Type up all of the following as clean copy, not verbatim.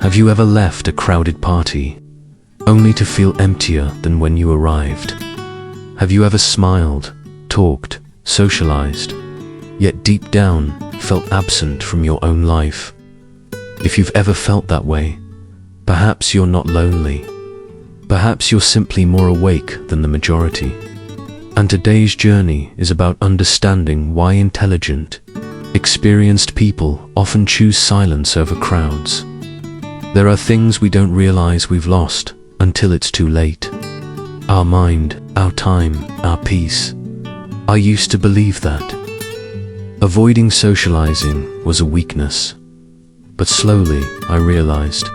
Have you ever left a crowded party, only to feel emptier than when you arrived? Have you ever smiled, talked, socialized, yet deep down felt absent from your own life? If you've ever felt that way, perhaps you're not lonely. Perhaps you're simply more awake than the majority. And today's journey is about understanding why intelligent, experienced people often choose silence over crowds. There are things we don't realize we've lost until it's too late. Our mind, our time, our peace. I used to believe that. Avoiding socializing was a weakness. But slowly I realized,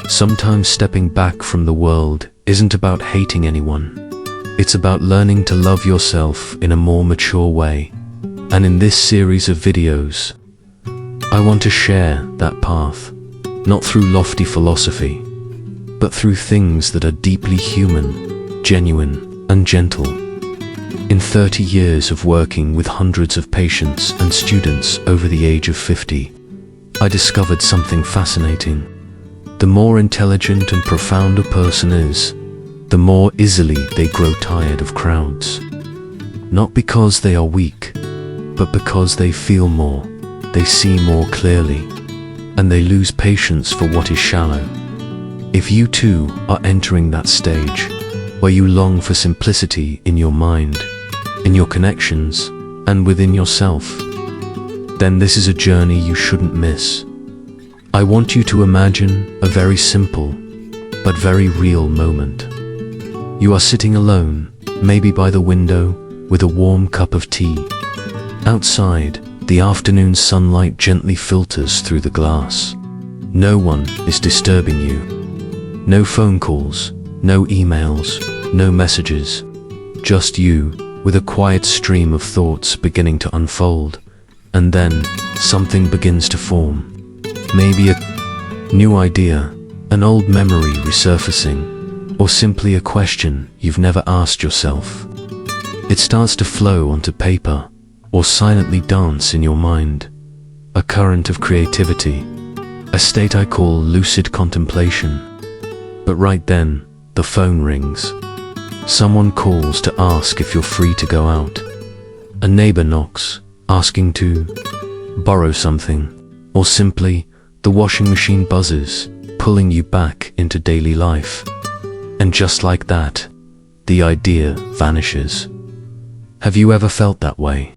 sometimes stepping back from the world isn't about hating anyone. It's about learning to love yourself in a more mature way. And in this series of videos, I want to share that path, not through lofty philosophy, but through things that are deeply human, genuine, and gentle. In 30 years of working with hundreds of patients and students over the age of 50, I discovered something fascinating. The more intelligent and profound a person is, the more easily they grow tired of crowds. Not because they are weak, but because they feel more, they see more clearly, and they lose patience for what is shallow. If you too are entering that stage, where you long for simplicity in your mind, in your connections, and within yourself, then this is a journey you shouldn't miss. I want you to imagine a very simple, but very real moment. You are sitting alone, maybe by the window, with a warm cup of tea. Outside, the afternoon sunlight gently filters through the glass. No one is disturbing you. No phone calls, no emails, no messages. Just you, with a quiet stream of thoughts beginning to unfold. And then, something begins to form. Maybe a new idea, an old memory resurfacing, or simply a question you've never asked yourself. It starts to flow onto paper, or silently dance in your mind. A current of creativity, a state I call lucid contemplation. But right then, the phone rings. Someone calls to ask if you're free to go out. A neighbor knocks, asking to borrow something, or simply the washing machine buzzes, pulling you back into daily life. And just like that, the idea vanishes. Have you ever felt that way?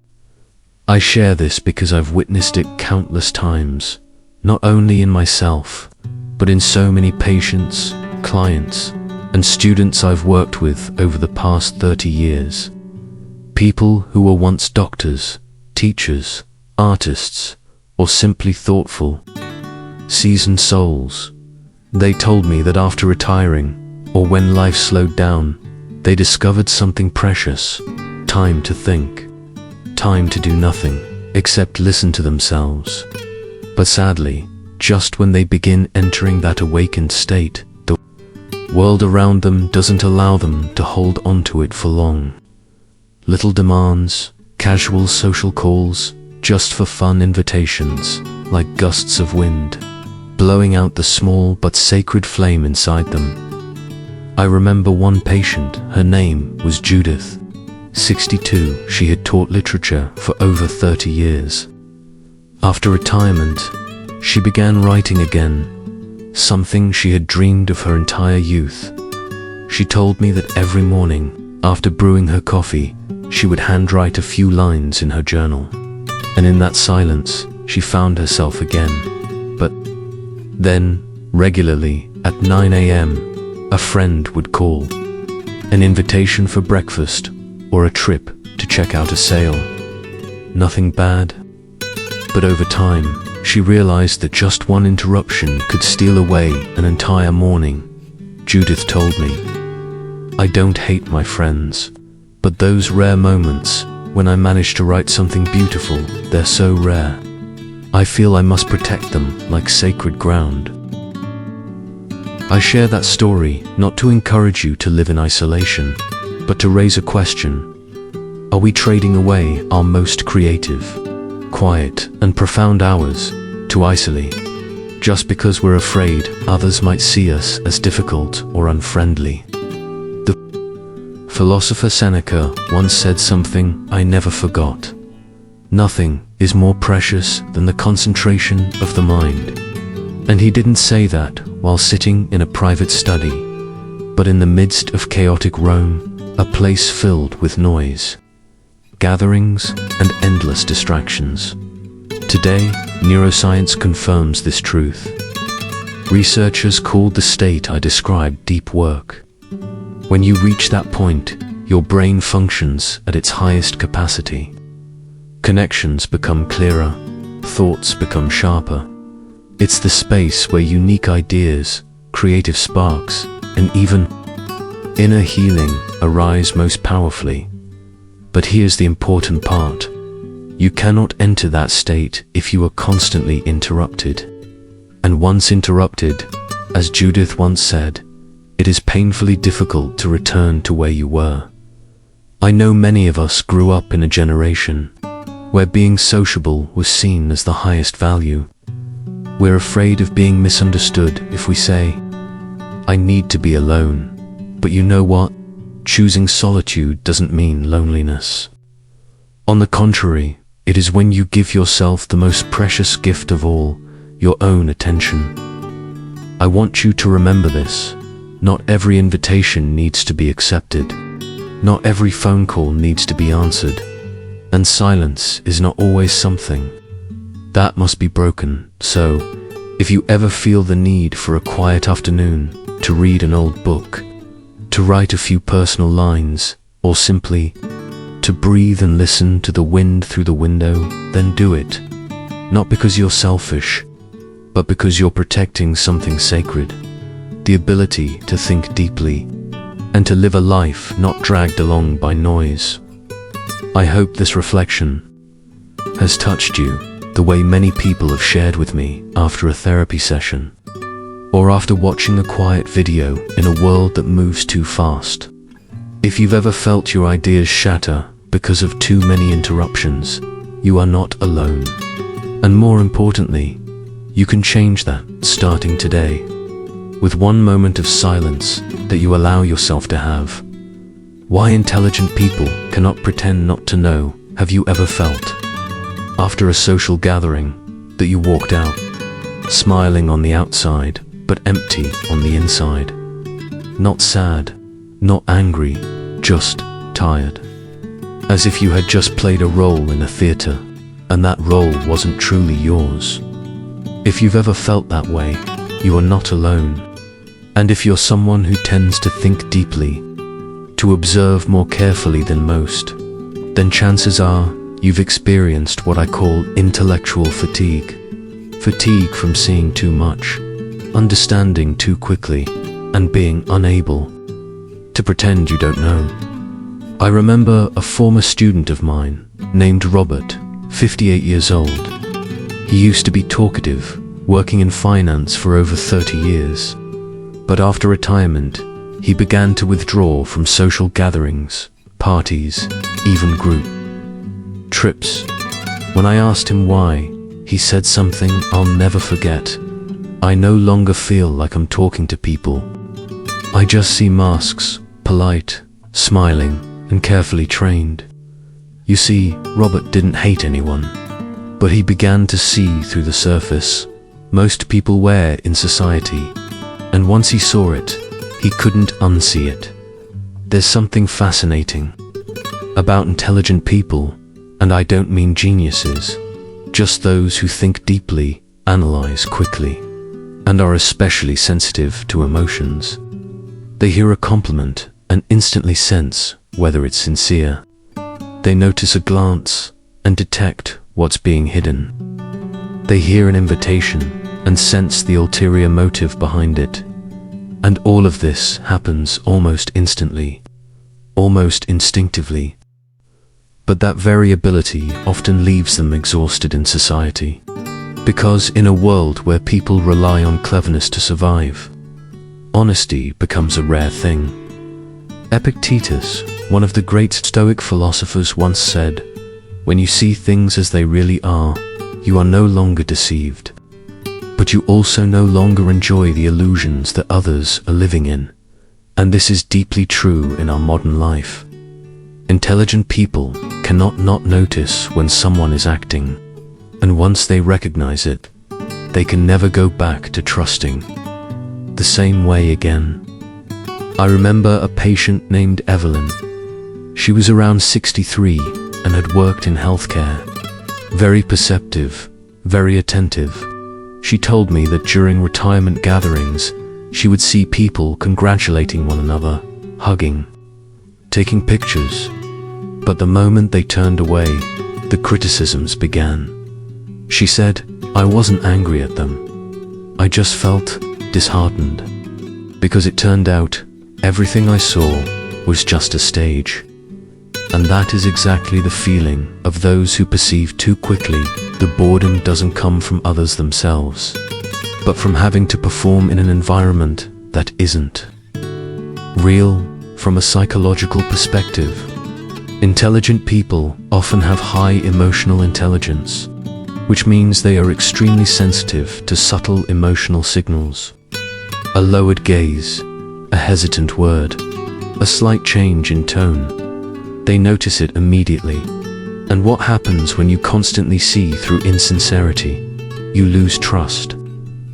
I share this because I've witnessed it countless times, not only in myself, but in so many patients, clients, and students I've worked with over the past 30 years. People who were once doctors, teachers, artists, or simply thoughtful, seasoned souls. They told me that after retiring, or when life slowed down, they discovered something precious: time to think, time to do nothing except listen to themselves. But sadly, just when they begin entering that awakened state, the world around them doesn't allow them to hold on to it for long. Little demands, casual social calls, just for fun invitations, like gusts of wind, blowing out the small but sacred flame inside them. I remember one patient, her name was Judith. 62, she had taught literature for over 30 years. After retirement, she began writing again, something she had dreamed of her entire youth. She told me that every morning, after brewing her coffee, she would handwrite a few lines in her journal. And in that silence, she found herself again. But then, regularly, at 9 a.m., a friend would call. An invitation for breakfast, or a trip to check out a sale. Nothing bad. But over time, she realized that just one interruption could steal away an entire morning. Judith told me, "I don't hate my friends, but those rare moments when I manage to write something beautiful, they're so rare. I feel I must protect them like sacred ground." I share that story not to encourage you to live in isolation, but to raise a question. Are we trading away our most creative, quiet, and profound hours to isolate? just because we're afraid others might see us as difficult or unfriendly. The philosopher Seneca once said something I never forgot. Nothing is more precious than the concentration of the mind. And he didn't say that while sitting in a private study, but in the midst of chaotic Rome, a place filled with noise, gatherings, and endless distractions. Today, neuroscience confirms this truth. Researchers called the state I described deep work. When you reach that point, your brain functions at its highest capacity. Connections become clearer, thoughts become sharper. It's the space where unique ideas, creative sparks, and even inner healing arise most powerfully. But here's the important part. You cannot enter that state if you are constantly interrupted. And once interrupted, as Judith once said, it is painfully difficult to return to where you were. I know many of us grew up in a generation where being sociable was seen as the highest value. We're afraid of being misunderstood if we say, I need to be alone. But you know what? Choosing solitude doesn't mean loneliness. On the contrary, it is when you give yourself the most precious gift of all, your own attention. I want you to remember this. Not every invitation needs to be accepted. Not every phone call needs to be answered. And silence is not always something that must be broken. So, if you ever feel the need for a quiet afternoon, to read an old book, to write a few personal lines, or simply to breathe and listen to the wind through the window, then do it. Not because you're selfish, but because you're protecting something sacred. The ability to think deeply and to live a life not dragged along by noise. I hope this reflection has touched you the way many people have shared with me after a therapy session, or after watching a quiet video in a world that moves too fast. If you've ever felt your ideas shatter because of too many interruptions, you are not alone. And more importantly, you can change that starting today, with one moment of silence that you allow yourself to have. Why intelligent people cannot pretend not to know. Have you ever felt, after a social gathering, that you walked out, smiling on the outside, but empty on the inside? Not sad, not angry, just tired. As if you had just played a role in a theater, and that role wasn't truly yours. If you've ever felt that way, you are not alone. And if you're someone who tends to think deeply, to observe more carefully than most, then chances are you've experienced what I call intellectual fatigue. Fatigue from seeing too much, understanding too quickly, and being unable to pretend you don't know. I remember a former student of mine named Robert, 58 years old. He used to be talkative, working in finance for over 30 years. But after retirement, he began to withdraw from social gatherings, parties, even group trips. When I asked him why, he said something I'll never forget. I no longer feel like I'm talking to people. I just see masks, polite, smiling, and carefully trained. You see, Robert didn't hate anyone, but he began to see through the surface most people wear in society. And once he saw it, he couldn't unsee it. There's something fascinating about intelligent people, and I don't mean geniuses, just those who think deeply, analyze quickly, and are especially sensitive to emotions. They hear a compliment and instantly sense whether it's sincere. They notice a glance and detect what's being hidden. They hear an invitation and sense the ulterior motive behind it. And all of this happens almost instantly, almost instinctively. But that variability often leaves them exhausted in society. Because in a world where people rely on cleverness to survive, honesty becomes a rare thing. Epictetus, one of the great Stoic philosophers, once said, "When you see things as they really are, you are no longer deceived." but you also no longer enjoy the illusions that others are living in. And this is deeply true in our modern life. Intelligent people cannot not notice when someone is acting, and once they recognize it, they can never go back to trusting the same way again. I remember a patient named Evelyn. She was around 63 and had worked in healthcare. Very perceptive, very attentive. She told me that during retirement gatherings, she would see people congratulating one another, hugging, taking pictures. But the moment they turned away, the criticisms began. She said, "I wasn't angry at them. I just felt disheartened. Because it turned out, everything I saw was just a stage." And that is exactly the feeling of those who perceive too quickly the boredom doesn't come from others themselves, but from having to perform in an environment that isn't real. From a psychological perspective, intelligent people often have high emotional intelligence, which means they are extremely sensitive to subtle emotional signals. A lowered gaze, a hesitant word, a slight change in tone. They notice it immediately. And what happens when you constantly see through insincerity? You lose trust.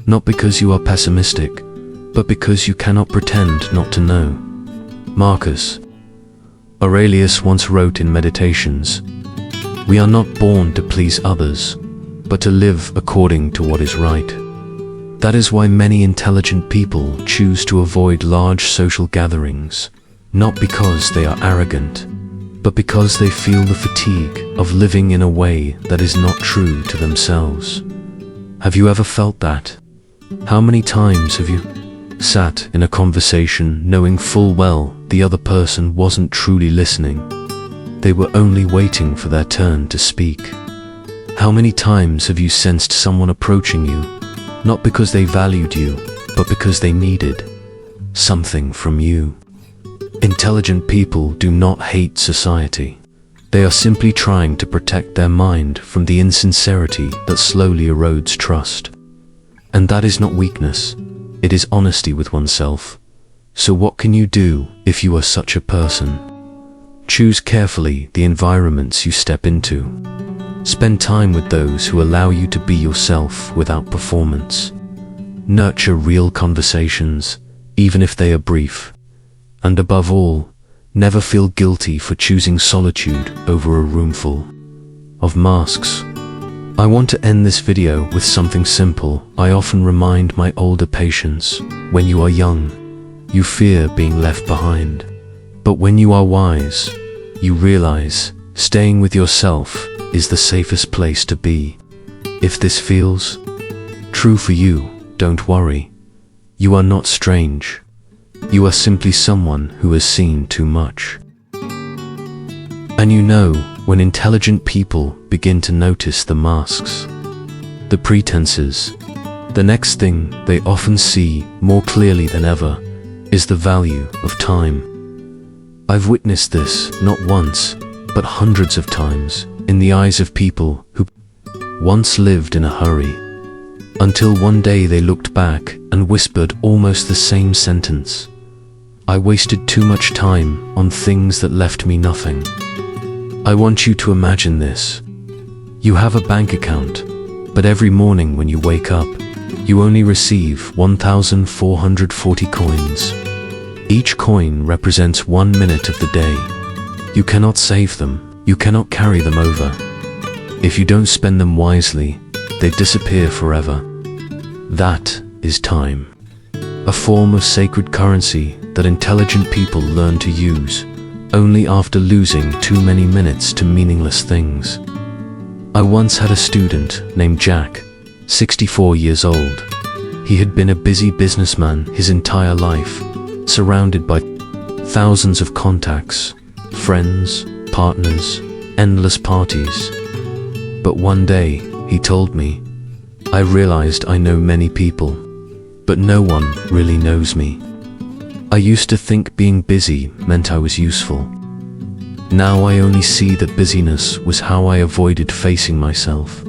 Not because you are pessimistic, but because you cannot pretend not to know. Marcus Aurelius once wrote in Meditations, "We are not born to please others, but to live according to what is right." That is why many intelligent people choose to avoid large social gatherings, not because they are arrogant, but because they feel the fatigue of living in a way that is not true to themselves. Have you ever felt that? How many times have you sat in a conversation knowing full well the other person wasn't truly listening? They were only waiting for their turn to speak. How many times have you sensed someone approaching you, not because they valued you, but because they needed something from you? Intelligent people do not hate society. They are simply trying to protect their mind from the insincerity that slowly erodes trust. And that is not weakness, it is honesty with oneself. So what can you do if you are such a person? Choose carefully the environments you step into. Spend time with those who allow you to be yourself without performance. Nurture real conversations, even if they are brief. And above all, never feel guilty for choosing solitude over a roomful of masks. I want to end this video with something simple. I often remind my older patients, when you are young, you fear being left behind. But when you are wise, you realize staying with yourself is the safest place to be. If this feels true for you, don't worry. You are not strange. You are simply someone who has seen too much. And you know, when intelligent people begin to notice the masks, the pretenses, the next thing they often see more clearly than ever is the value of time. I've witnessed this not once, but hundreds of times in the eyes of people who once lived in a hurry, until one day they looked back and whispered almost the same sentence. "I wasted too much time on things that left me nothing." I want you to imagine this. You have a bank account, but every morning when you wake up, you only receive 1,440 coins. Each coin represents 1 minute of the day. You cannot save them, you cannot carry them over. If you don't spend them wisely, they disappear forever. That is time. A form of sacred currency that intelligent people learn to use only after losing too many minutes to meaningless things. I once had a student named Jack, 64 years old. He had been a busy businessman his entire life, surrounded by thousands of contacts, friends, partners, endless parties. But one day, he told me, "I realized I know many people, but no one really knows me. I used to think being busy meant I was useful. Now I only see that busyness was how I avoided facing myself."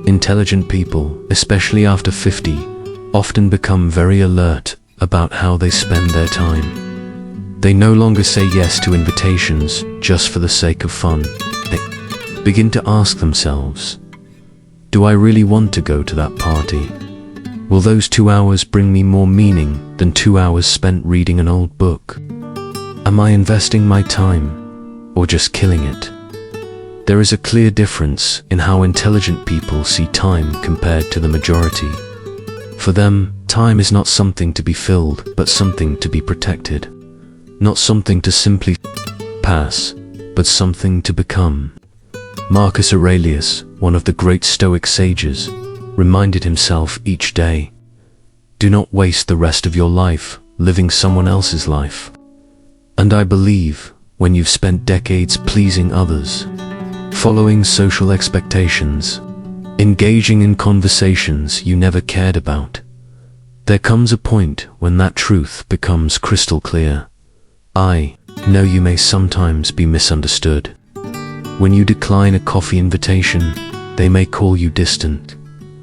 Intelligent people, especially after 50, often become very alert about how they spend their time. They no longer say yes to invitations just for the sake of fun. They begin to ask themselves, do I really want to go to that party? Will those 2 hours bring me more meaning than 2 hours spent reading an old book? Am I investing my time or just killing it? There is a clear difference in how intelligent people see time compared to the majority. For them, time is not something to be filled, but something to be protected. Not something to simply pass, but something to become. Marcus Aurelius, one of the great Stoic sages, reminded himself each day, do not waste the rest of your life living someone else's life. And I believe, when you've spent decades pleasing others, following social expectations, engaging in conversations you never cared about, there comes a point when that truth becomes crystal clear. I know you may sometimes be misunderstood. When you decline a coffee invitation, they may call you distant.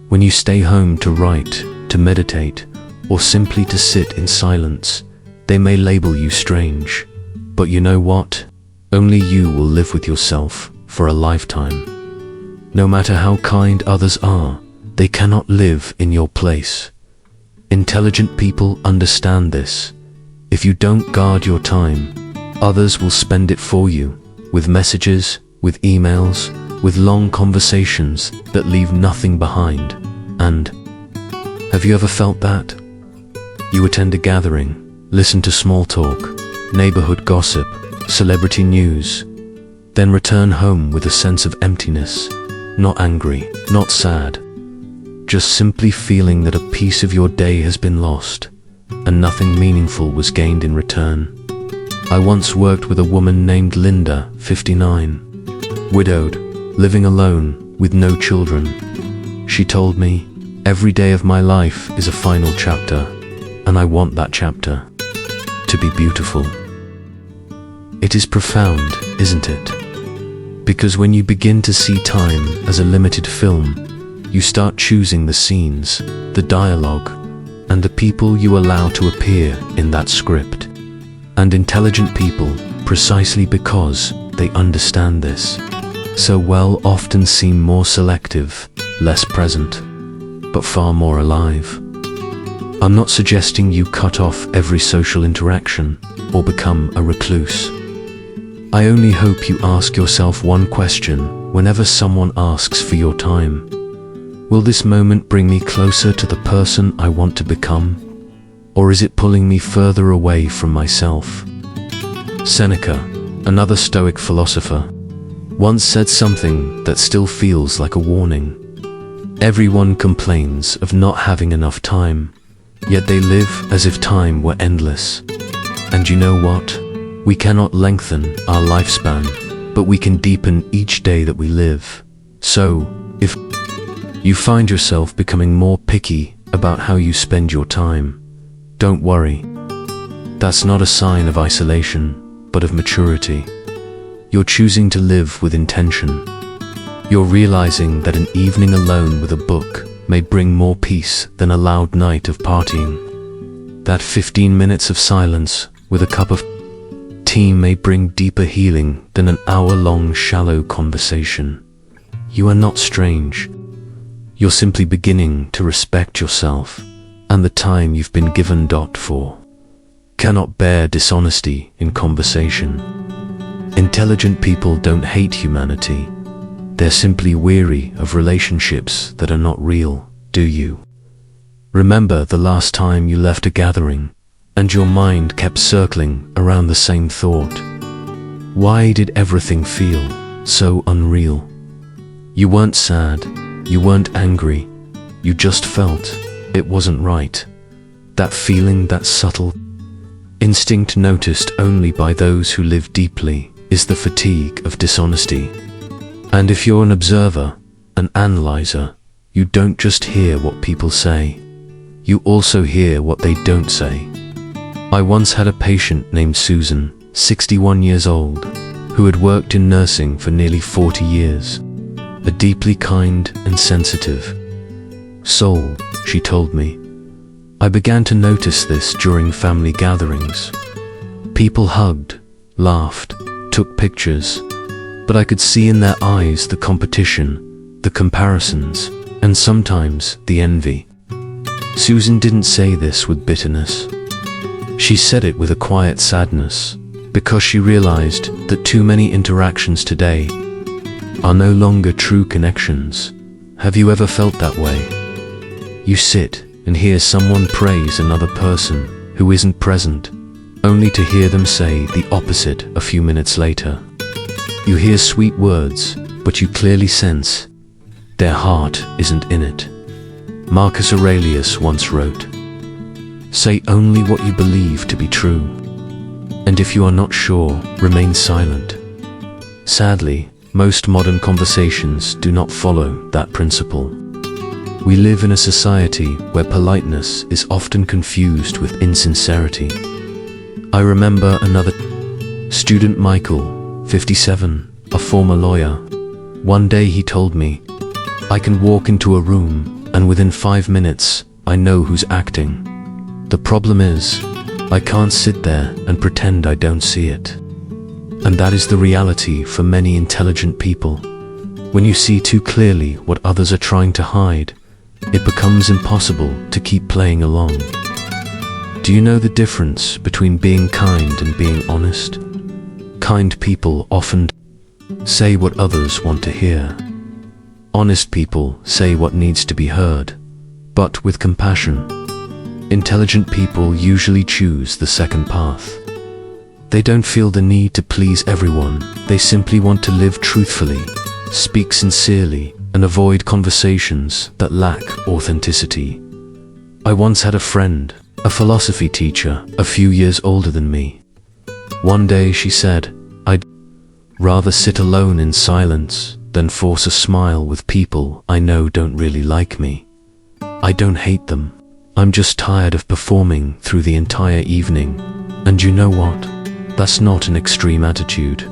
When you stay home to write, to meditate, or simply to sit in silence, they may label you strange. But you know what? Only you will live with yourself for a lifetime. No matter how kind others are, they cannot live in your place. Intelligent people understand this. If you don't guard your time, others will spend it for you, with messages, with emails, with long conversations that leave nothing behind. And have you ever felt that? You attend a gathering, listen to small talk, neighborhood gossip, celebrity news, then return home with a sense of emptiness, not angry, not sad, just simply feeling that a piece of your day has been lost, and nothing meaningful was gained in return. I once worked with a woman named Linda, 59, widowed, living alone, with no children. She told me, every day of my life is a final chapter, and I want that chapter to be beautiful. It is profound, isn't it? Because when you begin to see time as a limited film, you start choosing the scenes, the dialogue, and the people you allow to appear in that script. And intelligent people, precisely because they understand this, so well often seem more selective, less present, but far more alive. I'm not suggesting you cut off every social interaction or become a recluse. I only hope you ask yourself one question whenever someone asks for your time. Will this moment bring me closer to the person I want to become? Or is it pulling me further away from myself? Seneca, another Stoic philosopher, once said something that still feels like a warning. Everyone complains of not having enough time, yet they live as if time were endless. And you know what? We cannot lengthen our lifespan, but we can deepen each day that we live. So, if you find yourself becoming more picky about how you spend your time, don't worry. That's not a sign of isolation, but of maturity. You're choosing to live with intention. You're realizing that an evening alone with a book may bring more peace than a loud night of partying. That 15 minutes of silence with a cup of tea may bring deeper healing than an hour-long shallow conversation. You are not strange. You're simply beginning to respect yourself and the time you've been given. For cannot bear dishonesty in conversation. Intelligent people don't hate humanity. They're simply weary of relationships that are not real, do you? Remember the last time you left a gathering and your mind kept circling around the same thought. Why did everything feel so unreal? You weren't sad, you weren't angry, you just felt it wasn't right. That feeling, that subtle instinct noticed only by those who live deeply, is the fatigue of dishonesty. And if you're an observer, an analyzer, you don't just hear what people say, you also hear what they don't say. I once had a patient named Susan, 61 years old, who had worked in nursing for nearly 40 years. a deeply kind and sensitive soul, she told me. I began to notice this during family gatherings. People hugged, laughed, took pictures, but I could see in their eyes the competition, the comparisons, and sometimes the envy. Susan didn't say this with bitterness. She said it with a quiet sadness, because she realized that too many interactions today are no longer true connections. Have you ever felt that way? You sit and hear someone praise another person who isn't present, only to hear them say the opposite a few minutes later. You hear sweet words, but you clearly sense their heart isn't in it. Marcus Aurelius once wrote, "Say only what you believe to be true, and if you are not sure, remain silent." Sadly, most modern conversations do not follow that principle. We live in a society where politeness is often confused with insincerity. I remember another student, Michael, 57, a former lawyer. One day he told me, "I can walk into a room and within 5 minutes, I know who's acting. The problem is, I can't sit there and pretend I don't see it." And that is the reality for many intelligent people. When you see too clearly what others are trying to hide, it becomes impossible to keep playing along. Do you know the difference between being kind and being honest? Kind people often say what others want to hear. Honest people say what needs to be heard, but with compassion. Intelligent people usually choose the second path. They don't feel the need to please everyone. They simply want to live truthfully, speak sincerely, and avoid conversations that lack authenticity. I once had a friend, a philosophy teacher, a few years older than me. One day she said, "I'd rather sit alone in silence than force a smile with people I know don't really like me. I don't hate them. I'm just tired of performing through the entire evening." And you know what? That's not an extreme attitude.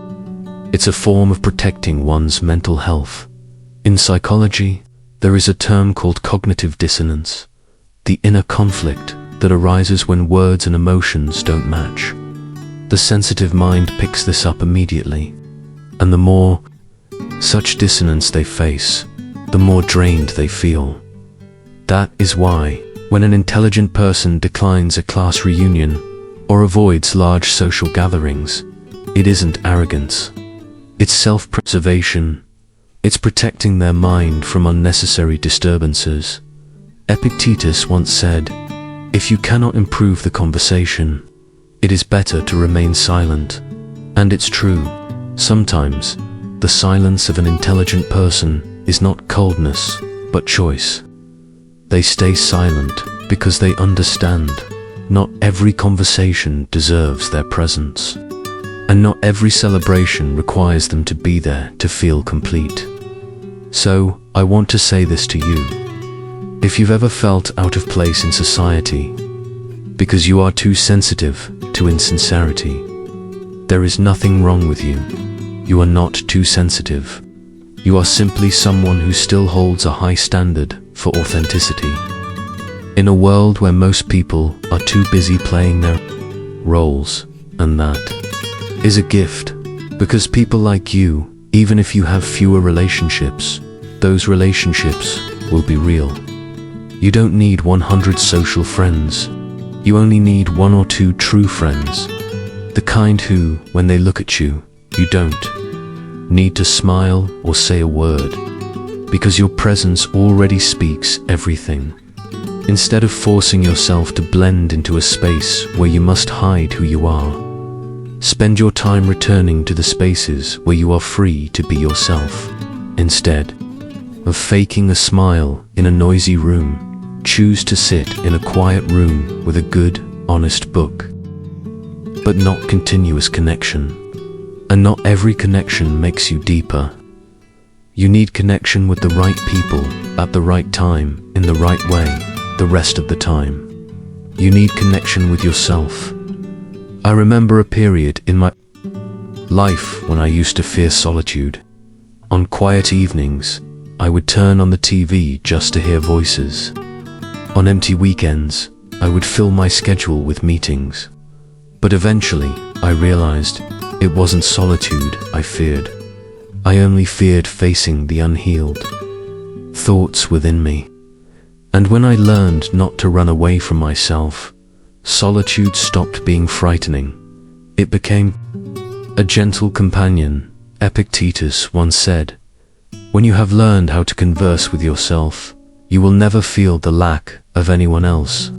It's a form of protecting one's mental health. In psychology, there is a term called cognitive dissonance, the inner conflict that arises when words and emotions don't match. The sensitive mind picks this up immediately, and the more such dissonance they face, the more drained they feel. That is why, when an intelligent person declines a class reunion or avoids large social gatherings, it isn't arrogance. It's self-preservation. It's protecting their mind from unnecessary disturbances. Epictetus once said, "If you cannot improve the conversation, it is better to remain silent." And it's true. Sometimes, the silence of an intelligent person is not coldness, but choice. They stay silent because they understand not every conversation deserves their presence, and not every celebration requires them to be there to feel complete. So, I want to say this to you. If you've ever felt out of place in society because you are too sensitive to insincerity, there is nothing wrong with you. You are not too sensitive. You are simply someone who still holds a high standard for authenticity. In a world where most people are too busy playing their roles, and that is a gift, because people like you, even if you have fewer relationships, those relationships will be real. You don't need 100 social friends. You only need 1 or 2 true friends. The kind who, when they look at you, you don't need to smile or say a word, because your presence already speaks everything. Instead of forcing yourself to blend into a space where you must hide who you are, spend your time returning to the spaces where you are free to be yourself. Instead of faking a smile in a noisy room, choose to sit in a quiet room with a good, honest book. But not continuous connection. And not every connection makes you deeper. You need connection with the right people at the right time, in the right way, the rest of the time. You need connection with yourself. I remember a period in my life when I used to fear solitude. On quiet evenings, I would turn on the TV just to hear voices. On empty weekends, I would fill my schedule with meetings. But eventually, I realized it wasn't solitude I feared. I only feared facing the unhealed thoughts within me. And when I learned not to run away from myself, solitude stopped being frightening. It became a gentle companion. Epictetus once said, "When you have learned how to converse with yourself, you will never feel the lack of anyone else."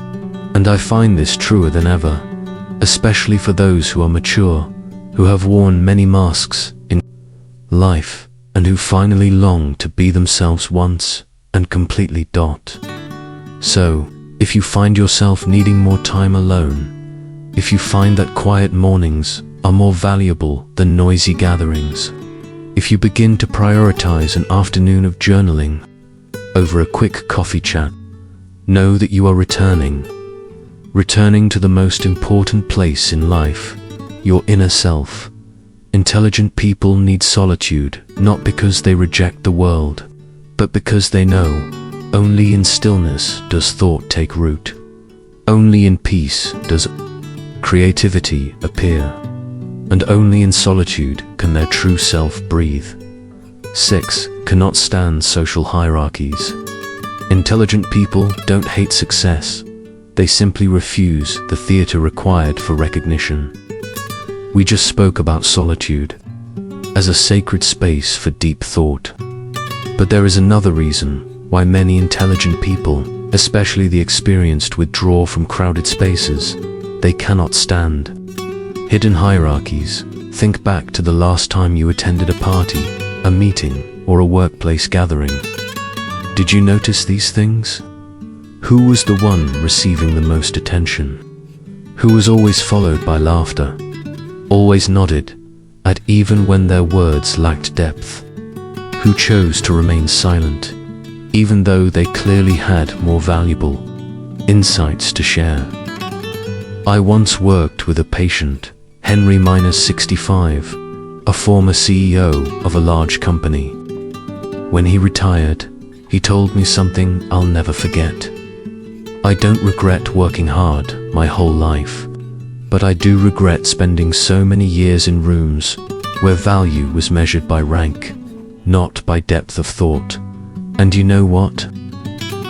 And I find this truer than ever, especially for those who are mature, who have worn many masks in life, and who finally long to be themselves once and completely. So, if you find yourself needing more time alone, if you find that quiet mornings are more valuable than noisy gatherings, if you begin to prioritize an afternoon of journaling over a quick coffee chat, know that you are returning to the most important place in life, your inner self. Intelligent people need solitude, not because they reject the world, but because they know only in stillness does thought take root. Only in peace does creativity appear, and only in solitude can their true self breathe. 6. Cannot stand social hierarchies. Intelligent people don't hate success. They simply refuse the theater required for recognition. We just spoke about solitude as a sacred space for deep thought. But there is another reason why many intelligent people, especially the experienced, withdraw from crowded spaces. They cannot stand hidden hierarchies. Think back to the last time you attended a party, a meeting, or a workplace gathering. Did you notice these things? Who was the one receiving the most attention? Who was always followed by laughter? Always nodded at even when their words lacked depth? Who chose to remain silent, even though they clearly had more valuable insights to share? I once worked with a patient, Henry, 65, a former CEO of a large company. When he retired, he told me something I'll never forget. "I don't regret working hard my whole life, but I do regret spending so many years in rooms where value was measured by rank, not by depth of thought." And you know what?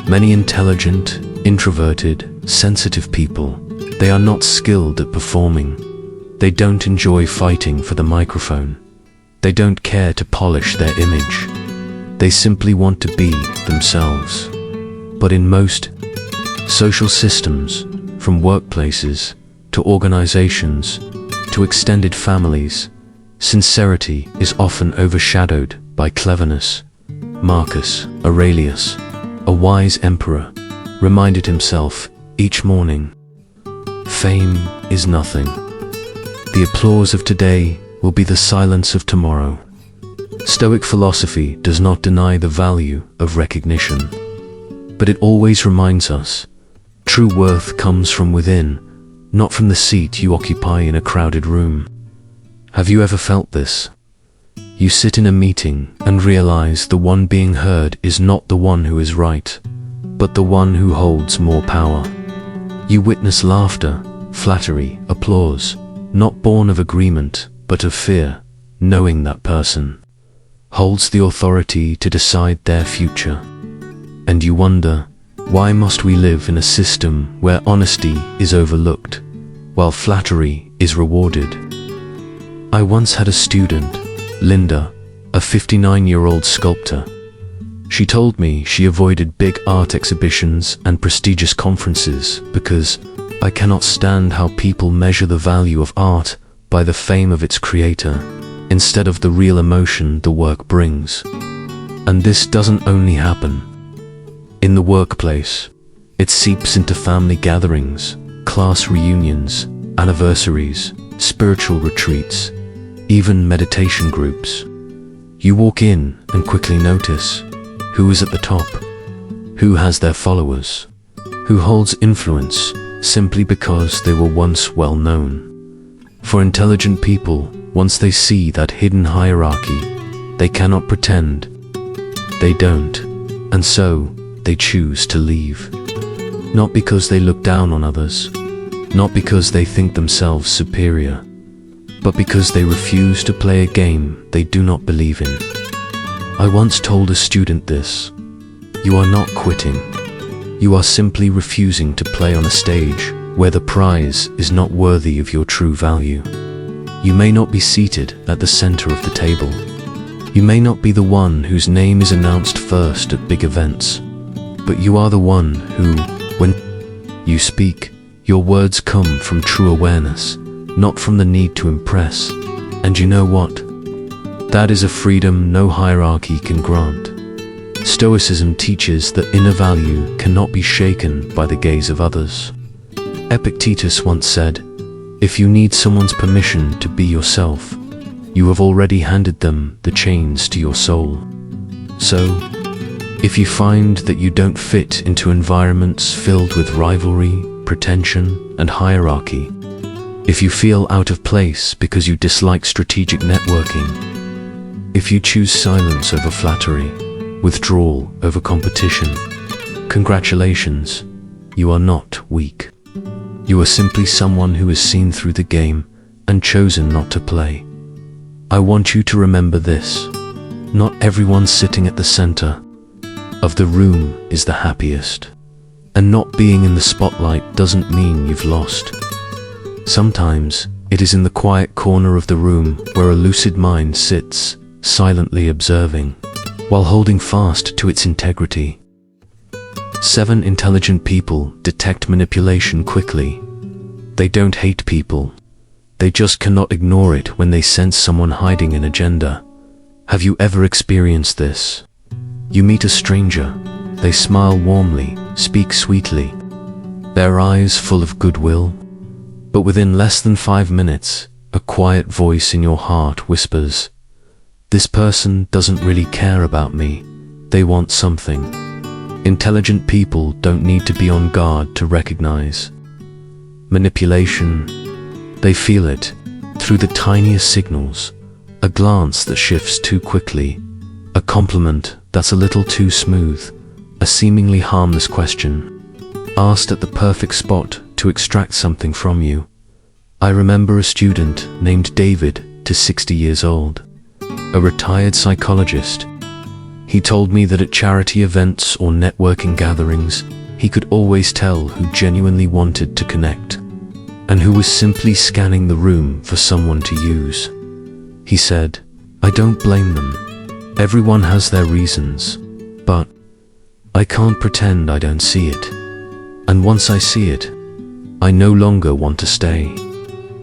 Many intelligent, introverted, sensitive people, they are not skilled at performing. They don't enjoy fighting for the microphone. They don't care to polish their image. They simply want to be themselves. But in most social systems, from workplaces to organizations to extended families, sincerity is often overshadowed by cleverness. Marcus Aurelius, a wise emperor, reminded himself each morning, "Fame is nothing. The applause of today will be the silence of tomorrow." Stoic philosophy does not deny the value of recognition, but it always reminds us true worth comes from within, not from the seat you occupy in a crowded room. Have you ever felt this? You sit in a meeting and realize the one being heard is not the one who is right, but the one who holds more power. You witness laughter, flattery, applause, not born of agreement, but of fear, knowing that person holds the authority to decide their future. And you wonder, why must we live in a system where honesty is overlooked, while flattery is rewarded? I once had a student, Linda, a 59-year-old sculptor. She told me she avoided big art exhibitions and prestigious conferences because "I cannot stand how people measure the value of art by the fame of its creator, instead of the real emotion the work brings." And this doesn't only happen in the workplace. It seeps into family gatherings, class reunions, anniversaries, spiritual retreats, even meditation groups. You walk in and quickly notice who is at the top, who has their followers, who holds influence simply because they were once well known. For intelligent people, once they see that hidden hierarchy, They cannot pretend. They don't. And so, they choose to leave. Not because they look down on others, not because they think themselves superior, but because they refuse to play a game they do not believe in. I once told a student this: you are not quitting. You are simply refusing to play on a stage where the prize is not worthy of your true value. You may not be seated at the center of the table. You may not be the one whose name is announced first at big events, but you are the one who, when you speak, your words come from true awareness, not from the need to impress. And you know what? That is a freedom no hierarchy can grant. Stoicism teaches that inner value cannot be shaken by the gaze of others. Epictetus once said, "If you need someone's permission to be yourself, you have already handed them the chains to your soul." So, if you find that you don't fit into environments filled with rivalry, pretension, and hierarchy, if you feel out of place because you dislike strategic networking, if you choose silence over flattery, withdrawal over competition, congratulations, you are not weak. You are simply someone who has seen through the game and chosen not to play. I want you to remember this: not everyone sitting at the center of the room is the happiest. And not being in the spotlight doesn't mean you've lost. Sometimes it is in the quiet corner of the room where a lucid mind sits, silently observing, while holding fast to its integrity. 7 intelligent people detect manipulation quickly. They don't hate people. They just cannot ignore it when they sense someone hiding an agenda. Have you ever experienced this? You meet a stranger. They smile warmly, speak sweetly, their eyes full of goodwill. But within less than 5 minutes, a quiet voice in your heart whispers, "This person doesn't really care about me. They want something." Intelligent people don't need to be on guard to recognize manipulation. They feel it through the tiniest signals: a glance that shifts too quickly, a compliment that's a little too smooth, a seemingly harmless question asked at the perfect spot to extract something from you. I remember a student named David, 60 years old, a retired psychologist. He told me that at charity events or networking gatherings, he could always tell who genuinely wanted to connect and who was simply scanning the room for someone to use. He said, "I don't blame them. Everyone has their reasons, but I can't pretend I don't see it. And once I see it, I no longer want to stay."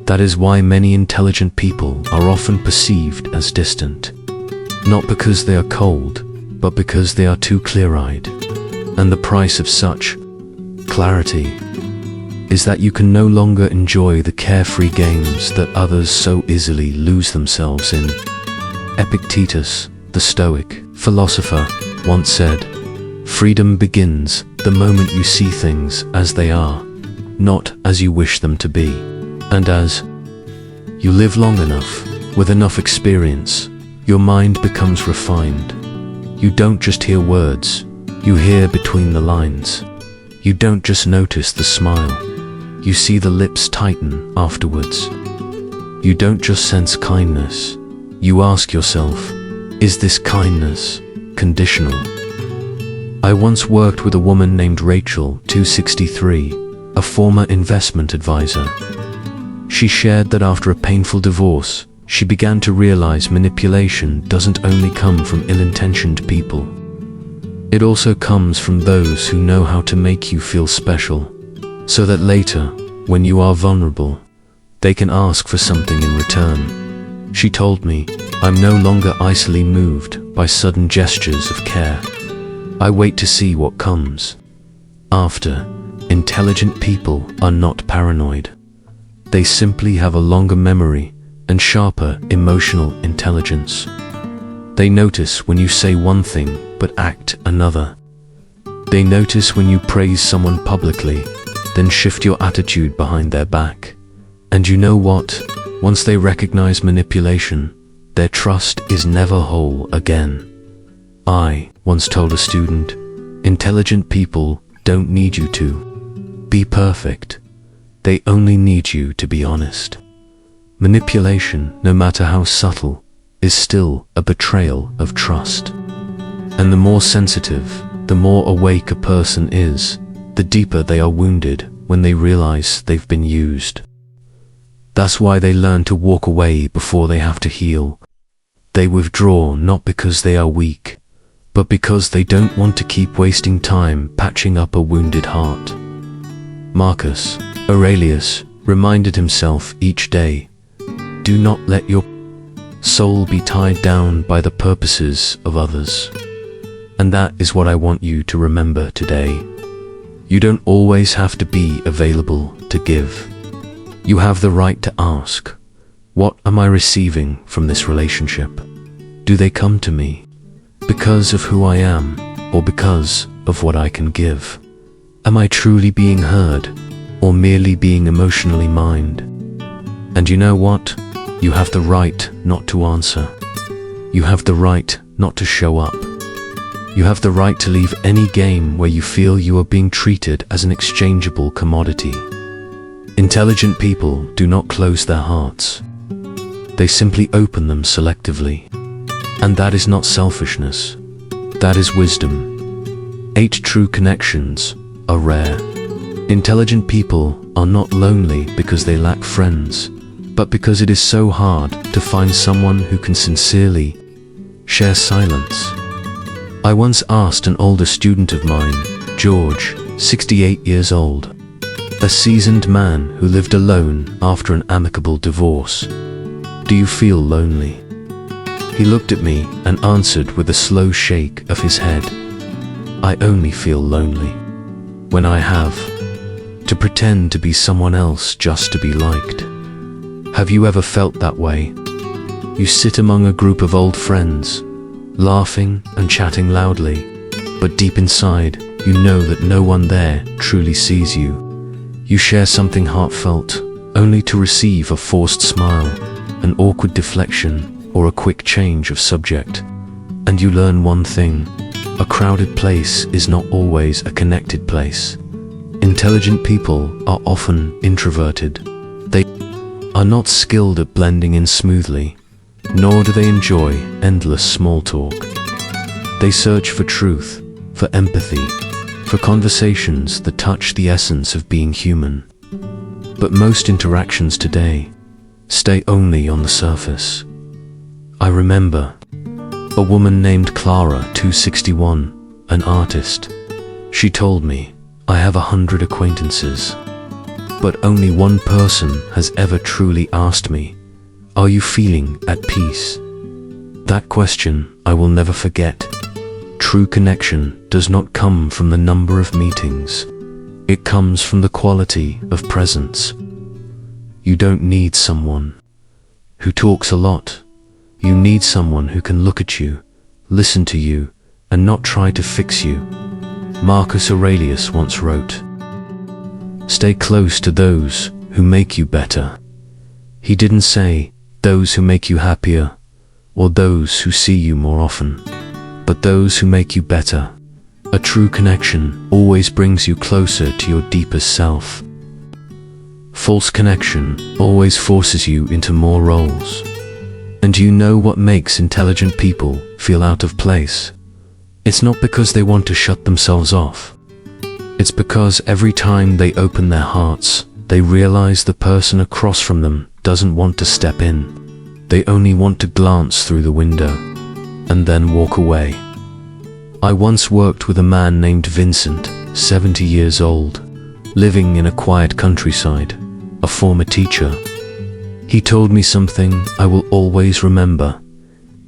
That is why many intelligent people are often perceived as distant. Not because they are cold, but because they are too clear-eyed. And the price of such clarity is that you can no longer enjoy the carefree games that others so easily lose themselves in. Epictetus, the Stoic philosopher, once said, "Freedom begins the moment you see things as they are, not as you wish them to be." And as you live long enough, with enough experience, your mind becomes refined. You don't just hear words, you hear between the lines. You don't just notice the smile, you see the lips tighten afterwards. You don't just sense kindness, you ask yourself, is this kindness conditional? I once worked with a woman named Rachel, 63, a former investment advisor. She shared that after a painful divorce, she began to realize manipulation doesn't only come from ill-intentioned people. It also comes from those who know how to make you feel special, so that later, when you are vulnerable, they can ask for something in return. She told me, "I'm no longer easily moved by sudden gestures of care. I wait to see what comes after." Intelligent people are not paranoid. They simply have a longer memory and sharper emotional intelligence. They notice when you say one thing but act another. They notice when you praise someone publicly, then shift your attitude behind their back. And you know what? Once they recognize manipulation, their trust is never whole again. I once told a student, intelligent people don't need you to be perfect. They only need you to be honest. Manipulation, no matter how subtle, is still a betrayal of trust. And the more sensitive, the more awake a person is, the deeper they are wounded when they realize they've been used. That's why they learn to walk away before they have to heal. They withdraw not because they are weak, but because they don't want to keep wasting time patching up a wounded heart. Marcus Aurelius reminded himself each day, do not let your soul be tied down by the purposes of others. And that is what I want you to remember today. You don't always have to be available to give. You have the right to ask, what am I receiving from this relationship? Do they come to me because of who I am or because of what I can give? Am I truly being heard or merely being emotionally mined? And you know what? You have the right not to answer. You have the right not to show up. You have the right to leave any game where you feel you are being treated as an exchangeable commodity. Intelligent people do not close their hearts. They simply open them selectively. And that is not selfishness. That is wisdom. 8 true connections are rare. Intelligent people are not lonely because they lack friends, but because it is so hard to find someone who can sincerely share silence. I once asked an older student of mine, George, 68 years old, a seasoned man who lived alone after an amicable divorce, do you feel lonely? He looked at me and answered with a slow shake of his head, I only feel lonely when I have to pretend to be someone else just to be liked. Have you ever felt that way? You sit among a group of old friends, laughing and chatting loudly, but deep inside, you know that no one there truly sees you. You share something heartfelt, only to receive a forced smile, an awkward deflection, or a quick change of subject. And you learn one thing, a crowded place is not always a connected place. Intelligent people are often introverted. They are not skilled at blending in smoothly, nor do they enjoy endless small talk. They search for truth, for empathy, for conversations that touch the essence of being human. But most interactions today stay only on the surface. I remember a woman named Clara, 261, an artist. She told me, I have 100 acquaintances, but only one person has ever truly asked me, are you feeling at peace? That question I will never forget. True connection does not come from the number of meetings. It comes from the quality of presence. You don't need someone who talks a lot. You need someone who can look at you, listen to you, and not try to fix you. Marcus Aurelius once wrote, stay close to those who make you better. He didn't say those who make you happier or those who see you more often, but those who make you better. A true connection always brings you closer to your deepest self. False connection always forces you into more roles. And you know what makes intelligent people feel out of place? It's not because they want to shut themselves off. It's because every time they open their hearts, they realize the person across from them doesn't want to step in. They only want to glance through the window and then walk away. I once worked with a man named Vincent, 70 years old, living in a quiet countryside, a former teacher. He told me something I will always remember.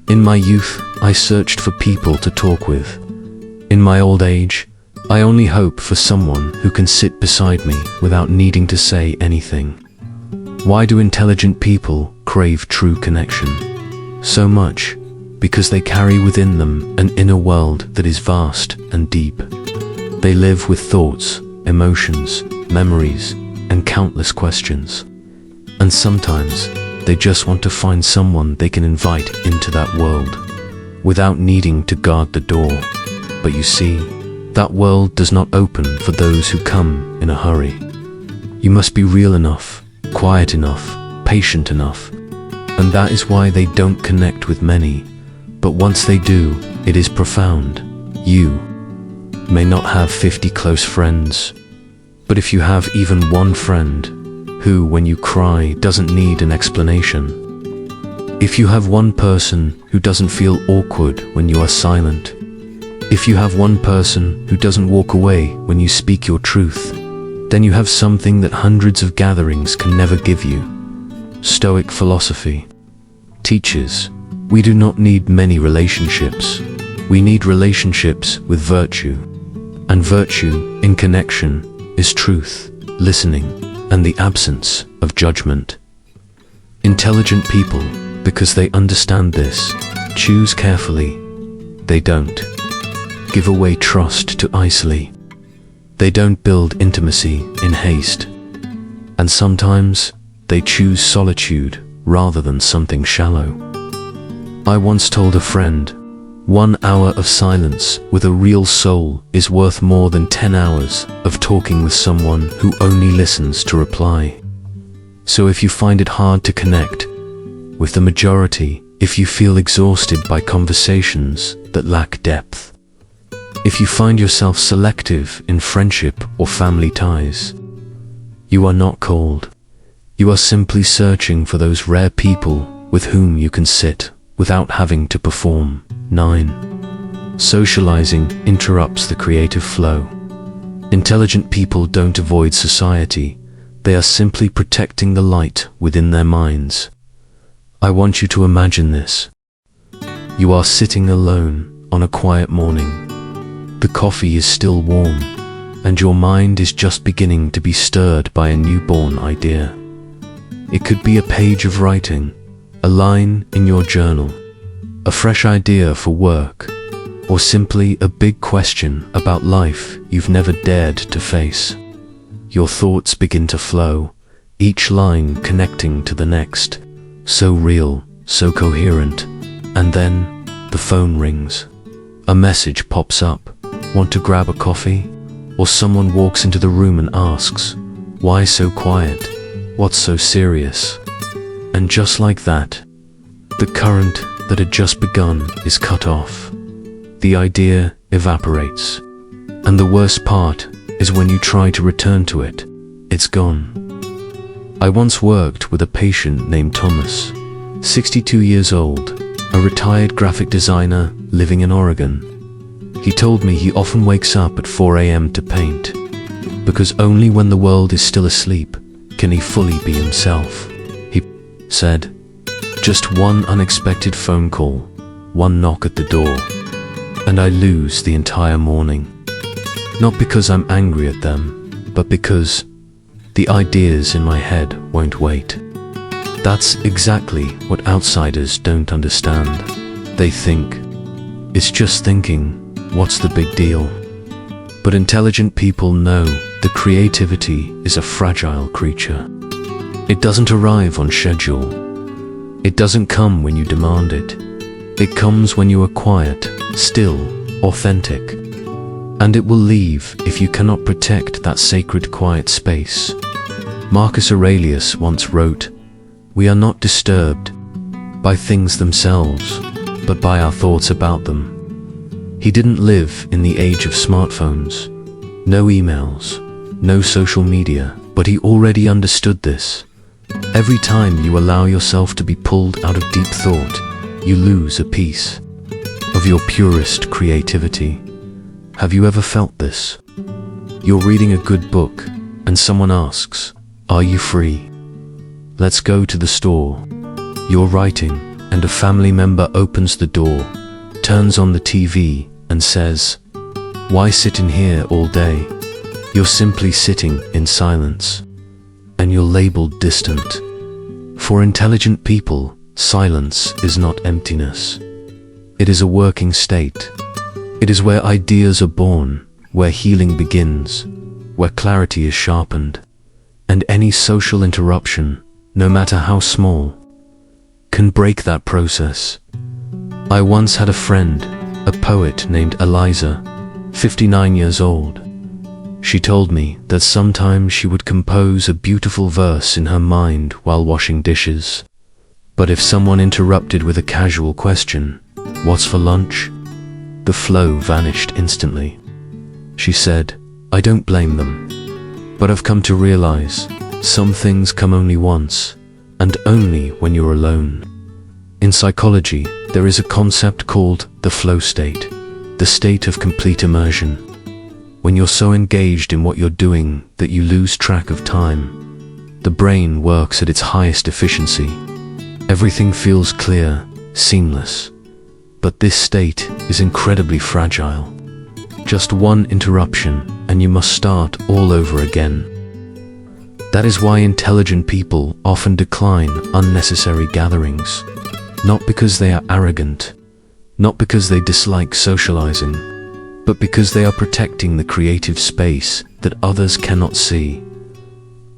In my youth, I searched for people to talk with. In my old age, I only hope for someone who can sit beside me without needing to say anything. Why do intelligent people crave true connection so much? Because they carry within them an inner world that is vast and deep. They live with thoughts, emotions, memories, and countless questions. And sometimes They just want to find someone they can invite into that world, without needing to guard the door. But you see, that world does not open for those who come in a hurry. You must be real enough, quiet enough, patient enough, and that is why they don't connect with many. But once they do, it is profound. You may not have 50 close friends, but if you have even one friend who, when you cry, doesn't need an explanation, if you have one person who doesn't feel awkward when you are silent, if you have one person who doesn't walk away when you speak your truth, then you have something that hundreds of gatherings can never give you. Stoic philosophy teaches we do not need many relationships. We need relationships with virtue. And virtue in connection is truth, listening, and the absence of judgment. Intelligent people, because they understand this, choose carefully. They don't give away trust too easily. They don't build intimacy in haste. And sometimes they choose solitude rather than something shallow. I once told a friend, 1 hour of silence with a real soul is worth more than 10 hours of talking with someone who only listens to reply. So if you find it hard to connect with the majority, if you feel exhausted by conversations that lack depth, if you find yourself selective in friendship or family ties, you are not cold. You are simply searching for those rare people with whom you can sit without having to perform. 9. Socializing interrupts the creative flow. Intelligent people don't avoid society. They are simply protecting the light within their minds. I want you to imagine this. You are sitting alone on a quiet morning. The coffee is still warm, and your mind is just beginning to be stirred by a newborn idea. It could be a page of writing, a line in your journal, a fresh idea for work, or simply a big question about life you've never dared to face. Your thoughts begin to flow, each line connecting to the next, so real, so coherent, and then the phone rings. A message pops up. Want to grab a coffee? Or someone walks into the room and asks, why so quiet? What's so serious? And just like that, the current that had just begun is cut off. The idea evaporates. And the worst part is when you try to return to it, it's gone. I once worked with a patient named Thomas, 62 years old, a retired graphic designer living in Oregon. He told me he often wakes up at 4 a.m. to paint, because only when the world is still asleep can he fully be himself. He said, just one unexpected phone call, one knock at the door, and I lose the entire morning. Not because I'm angry at them, but because the ideas in my head won't wait. That's exactly what outsiders don't understand. They think, it's just thinking, what's the big deal? But intelligent people know that creativity is a fragile creature. It doesn't arrive on schedule. It doesn't come when you demand it. It comes when you are quiet, still, authentic. And it will leave if you cannot protect that sacred quiet space. Marcus Aurelius once wrote, we are not disturbed by things themselves, but by our thoughts about them. He didn't live in the age of smartphones, no emails, no social media, but he already understood this. Every time you allow yourself to be pulled out of deep thought, you lose a piece of your purest creativity. Have you ever felt this? You're reading a good book, and someone asks, are you free? Let's go to the store. You're writing, and a family member opens the door, turns on the TV, and says, why sit in here all day? You're simply sitting in silence, and you're labeled distant. For intelligent people, silence is not emptiness. It is a working state. It is where ideas are born, where healing begins, where clarity is sharpened, and any social interruption, no matter how small, can break that process. I once had a friend, a poet named Eliza, 59 years old. She told me that sometimes she would compose a beautiful verse in her mind while washing dishes. But if someone interrupted with a casual question, "What's for lunch?" the flow vanished instantly. She said, "I don't blame them, but I've come to realize some things come only once, and only when you're alone." In psychology, there is a concept called the flow state, the state of complete immersion. When you're so engaged in what you're doing that you lose track of time, the brain works at its highest efficiency. Everything feels clear, seamless. But this state is incredibly fragile. Just one interruption and you must start all over again. That is why intelligent people often decline unnecessary gatherings. Not because they are arrogant, not because they dislike socializing, but because they are protecting the creative space that others cannot see.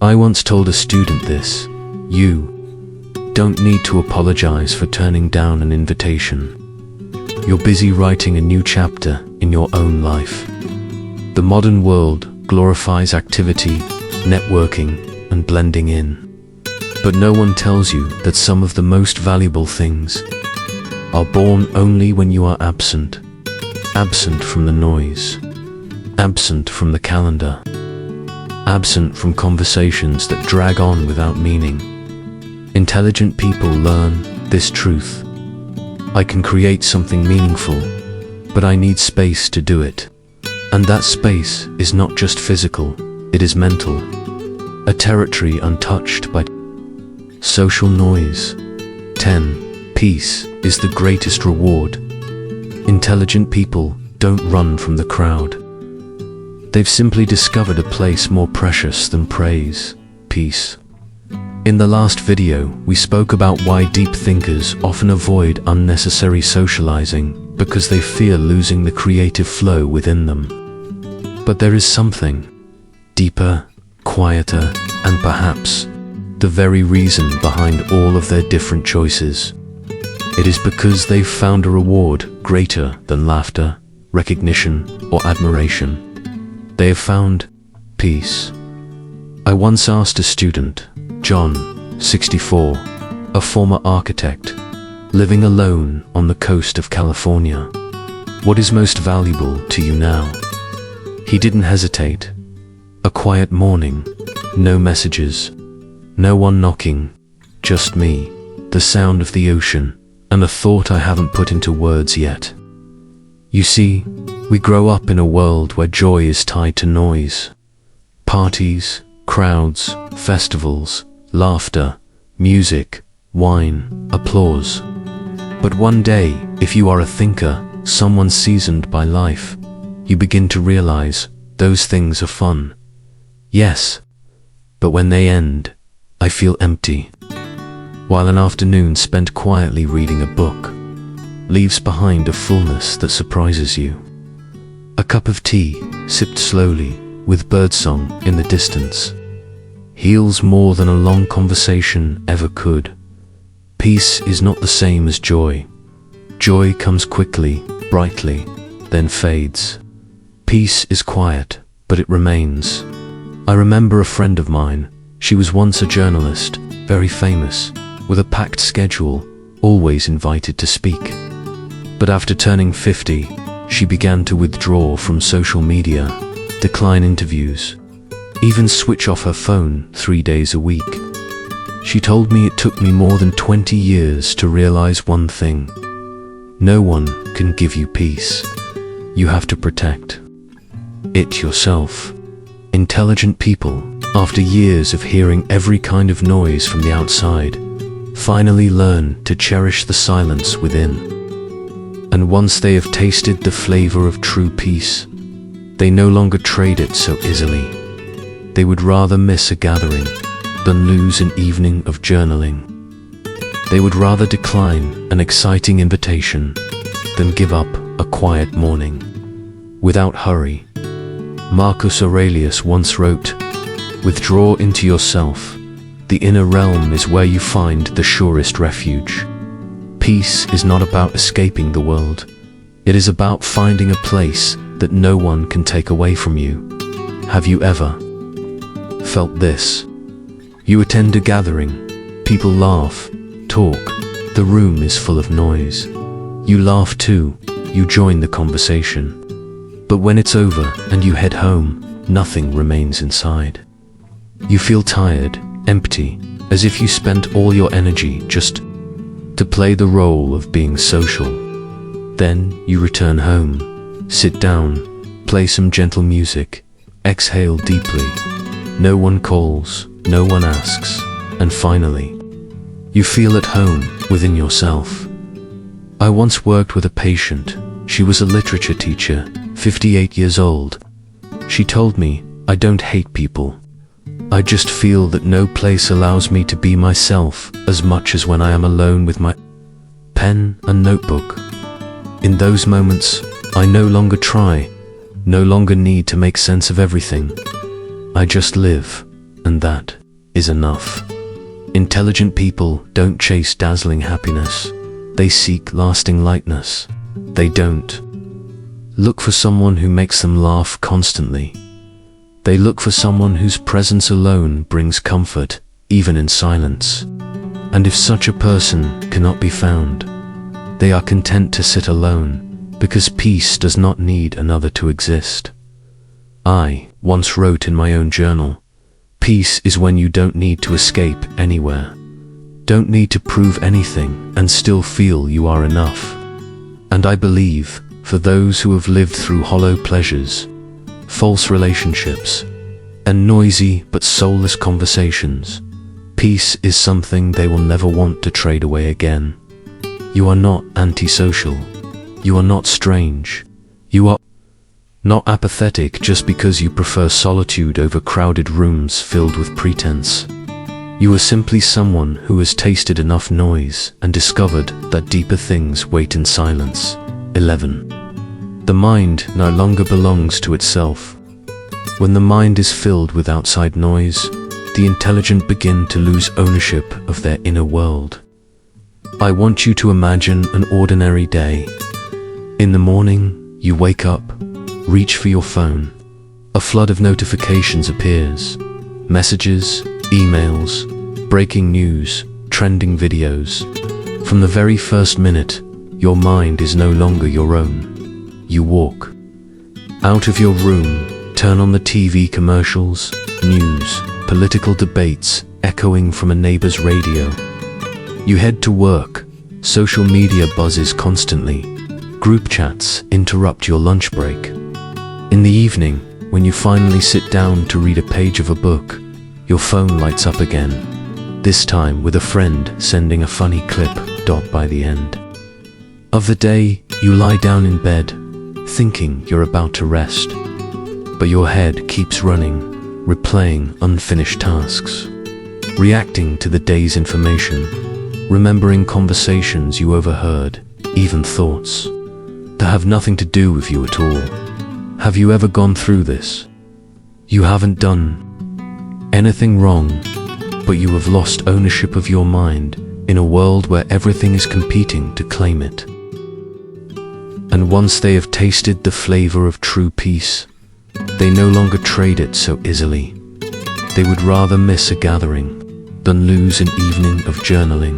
I once told a student this: you don't need to apologize for turning down an invitation. You're busy writing a new chapter in your own life. The modern world glorifies activity, networking, and blending in. But no one tells you that some of the most valuable things are born only when you are absent. Absent from the noise. Absent from the calendar. Absent from conversations that drag on without meaning. Intelligent people learn this truth. I can create something meaningful, but I need space to do it. And that space is not just physical, it is mental. A territory untouched by social noise. 10. Peace is the greatest reward. Intelligent people don't run from the crowd. They've simply discovered a place more precious than praise: peace. In the last video, we spoke about why deep thinkers often avoid unnecessary socializing because they fear losing the creative flow within them. But there is something deeper, quieter, and perhaps the very reason behind all of their different choices. It is because they've found a reward greater than laughter, recognition, or admiration. They have found peace. I once asked a student, John, 64, a former architect, living alone on the coast of California, "What is most valuable to you now?" He didn't hesitate. A quiet morning, no messages, no one knocking, just me, the sound of the ocean, and a thought I haven't put into words yet. You see, we grow up in a world where joy is tied to noise. Parties, crowds, festivals, laughter, music, wine, applause. But one day, if you are a thinker, someone seasoned by life, you begin to realize those things are fun. Yes, but when they end, I feel empty. While an afternoon spent quietly reading a book leaves behind a fullness that surprises you. A cup of tea, sipped slowly, with birdsong in the distance, heals more than a long conversation ever could. Peace is not the same as joy. Joy comes quickly, brightly, then fades. Peace is quiet, but it remains. I remember a friend of mine. She was once a journalist, very famous, with a packed schedule, always invited to speak. But after turning 50, she began to withdraw from social media, decline interviews, even switch off her phone 3 days a week. She told me it took me more than 20 years to realize one thing: no one can give you peace. You have to protect it yourself. Intelligent people, after years of hearing every kind of noise from the outside, finally learn to cherish the silence within. And once they have tasted the flavor of true peace, they no longer trade it so easily. They would rather miss a gathering than lose an evening of journaling. They would rather decline an exciting invitation than give up a quiet morning. Without hurry. Marcus Aurelius once wrote, "Withdraw into yourself. The inner realm is where you find the surest refuge." Peace is not about escaping the world. It is about finding a place that no one can take away from you. Have you ever felt this? You attend a gathering, people laugh, talk, the room is full of noise. You laugh too, you join the conversation. But when it's over and you head home, nothing remains inside. You feel tired, empty, as if you spent all your energy just to play the role of being social. Then you return home, sit down, play some gentle music, exhale deeply. No one calls, no one asks, and finally, you feel at home within yourself. I once worked with a patient. She was a literature teacher, 58 years old. She told me, "I don't hate people. I just feel that no place allows me to be myself as much as when I am alone with my pen and notebook. In those moments, I no longer try, no longer need to make sense of everything. I just live, and that is enough." Intelligent people don't chase dazzling happiness. They seek lasting lightness. They don't look for someone who makes them laugh constantly. They look for someone whose presence alone brings comfort, even in silence. And if such a person cannot be found, they are content to sit alone, because peace does not need another to exist. I once wrote in my own journal, "Peace is when you don't need to escape anywhere, don't need to prove anything, and still feel you are enough." And I believe, for those who have lived through hollow pleasures, false relationships, and noisy but soulless conversations, peace is something they will never want to trade away again. You are not antisocial. You are not strange. You are not apathetic just because you prefer solitude over crowded rooms filled with pretense. You are simply someone who has tasted enough noise and discovered that deeper things wait in silence. 11. The mind no longer belongs to itself. When the mind is filled with outside noise, the intelligent begin to lose ownership of their inner world. I want you to imagine an ordinary day. In the morning, you wake up, reach for your phone. A flood of notifications appears. Messages, emails, breaking news, trending videos. From the very first minute, your mind is no longer your own. You walk out of your room, turn on the TV commercials, news, political debates echoing from a neighbor's radio. You head to work, social media buzzes constantly, group chats interrupt your lunch break. In the evening, when you finally sit down to read a page of a book, your phone lights up again, this time with a friend sending a funny clip. By the end of the day, you lie down in bed, thinking you're about to rest, but your head keeps running, replaying unfinished tasks, reacting to the day's information, remembering conversations you overheard, even thoughts that have nothing to do with you at all. Have you ever gone through this? You haven't done anything wrong, but you have lost ownership of your mind in a world where everything is competing to claim it. And once they have tasted the flavor of true peace, they no longer trade it so easily. They would rather miss a gathering than lose an evening of journaling.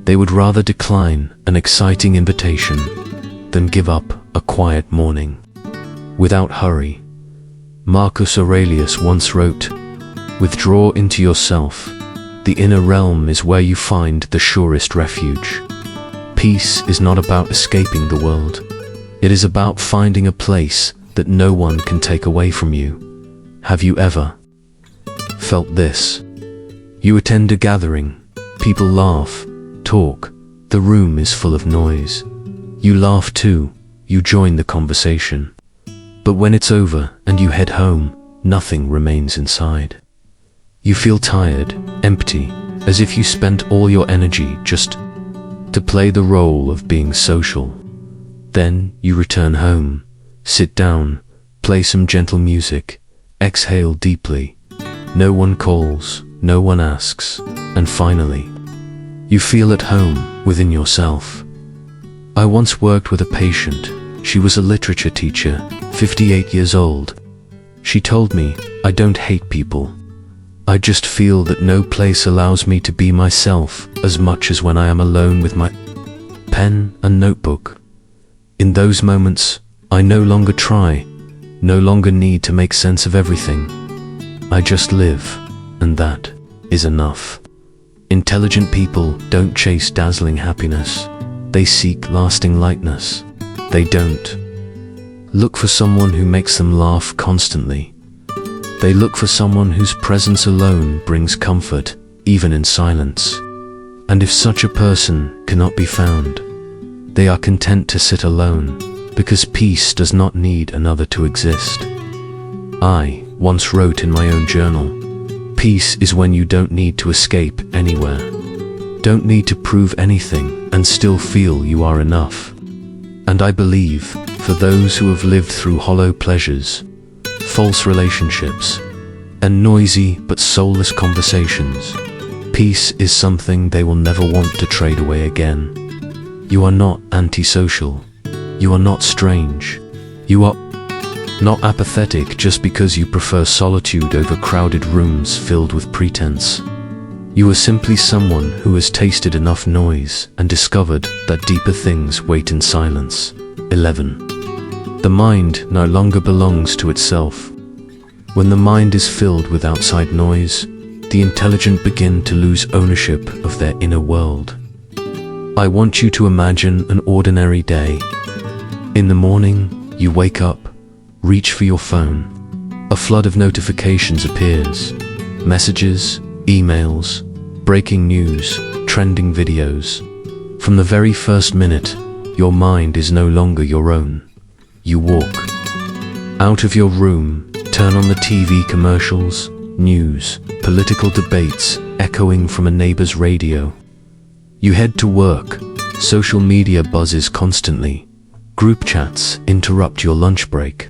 They would rather decline an exciting invitation than give up a quiet morning. Without hurry. Marcus Aurelius once wrote, "Withdraw into yourself. The inner realm is where you find the surest refuge." Peace is not about escaping the world. It is about finding a place that no one can take away from you. Have you ever felt this? You attend a gathering, people laugh, talk, the room is full of noise. You laugh too, you join the conversation. But when it's over and you head home, nothing remains inside. You feel tired, empty, as if you spent all your energy just to play the role of being social. Then you return home, sit down, play some gentle music, exhale deeply. No one calls, no one asks, and finally, You feel at home within yourself. I once worked with a patient. She was a literature teacher, 58 years old. She told me, "I don't hate people. I just feel that no place allows me to be myself as much as when I am alone with my pen and notebook. In those moments, I no longer try, no longer need to make sense of everything. I just live, and that is enough." Intelligent people don't chase dazzling happiness. They seek lasting lightness. They don't look for someone who makes them laugh constantly. They look for someone whose presence alone brings comfort, even in silence. And if such a person cannot be found, they are content to sit alone, because peace does not need another to exist. I once wrote in my own journal, "Peace is when you don't need to escape anywhere, don't need to prove anything, and still feel you are enough." And I believe, for those who have lived through hollow pleasures, false relationships, and noisy but soulless conversations, peace is something they will never want to trade away again. You are not antisocial. You are not strange. You are not apathetic just because you prefer solitude over crowded rooms filled with pretense. You are simply someone who has tasted enough noise and discovered that deeper things wait in silence. 11. The mind no longer belongs to itself. When the mind is filled with outside noise, the intelligent begin to lose ownership of their inner world. I want you to imagine an ordinary day. In the morning, you wake up, reach for your phone. A flood of notifications appears. Messages, emails, breaking news, trending videos. From the very first minute, your mind is no longer your own. You walk out of your room, turn on the TV commercials, news, political debates echoing from a neighbor's radio. You head to work, social media buzzes constantly, group chats interrupt your lunch break.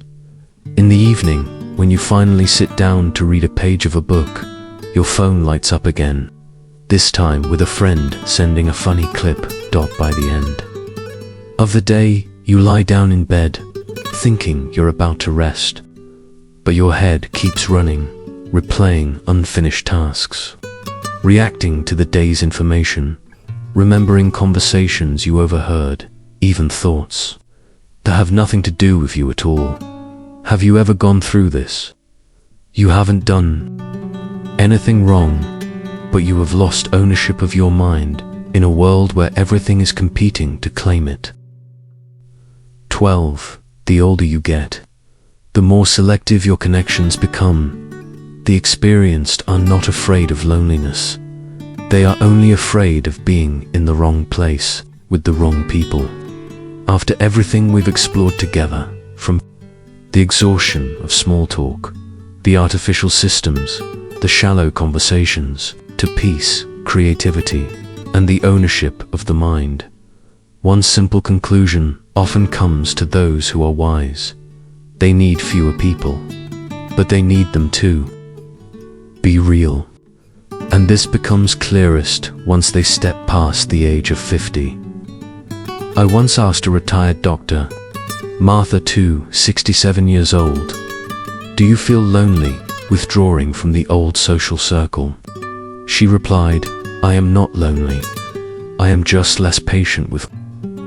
In the evening, when you finally sit down to read a page of a book, your phone lights up again, this time with a friend sending a funny clip by the end of the day. You lie down in bed, thinking you're about to rest, but your head keeps running, replaying unfinished tasks, reacting to the day's information, remembering conversations you overheard, even thoughts that have nothing to do with you at all. Have you ever gone through this? You haven't done anything wrong, but you have lost ownership of your mind in a world where everything is competing to claim it. 12. The older you get, the more selective your connections become. The experienced are not afraid of loneliness. They are only afraid of being in the wrong place with the wrong people. After everything we've explored together, from the exhaustion of small talk, the artificial systems, the shallow conversations, to peace, creativity, and the ownership of the mind, one simple conclusion often comes to those who are wise. They need fewer people, but they need them too. Be real. And this becomes clearest once they step past the age of 50. I once asked a retired doctor, Martha too, 67 years old, "Do you feel lonely, withdrawing from the old social circle?" She replied, "I am not lonely. I am just less patient with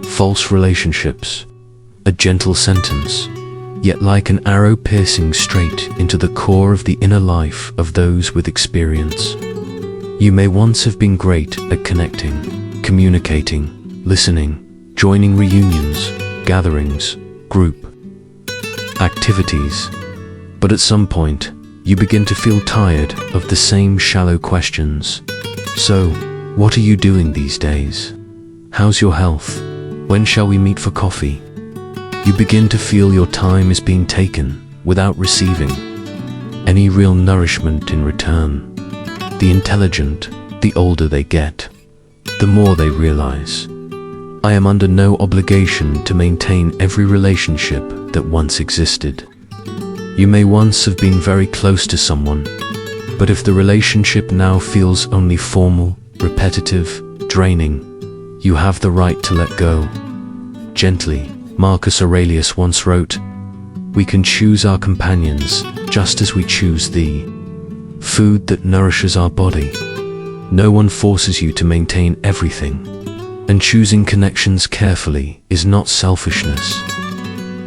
false relationships." A gentle sentence, yet like an arrow piercing straight into the core of the inner life of those with experience. You may once have been great at connecting, communicating, listening, joining reunions, gatherings, group activities, but at some point, you begin to feel tired of the same shallow questions. So, what are you doing these days? How's your health? When shall we meet for coffee? You begin to feel your time is being taken without receiving any real nourishment in return. The intelligent, the older they get, the more they realize, I am under no obligation to maintain every relationship that once existed. You may once have been very close to someone, but if the relationship now feels only formal, repetitive, draining, you have the right to let go. Gently, Marcus Aurelius once wrote, "We can choose our companions just as we choose the food that nourishes our body." No one forces you to maintain everything, and choosing connections carefully is not selfishness.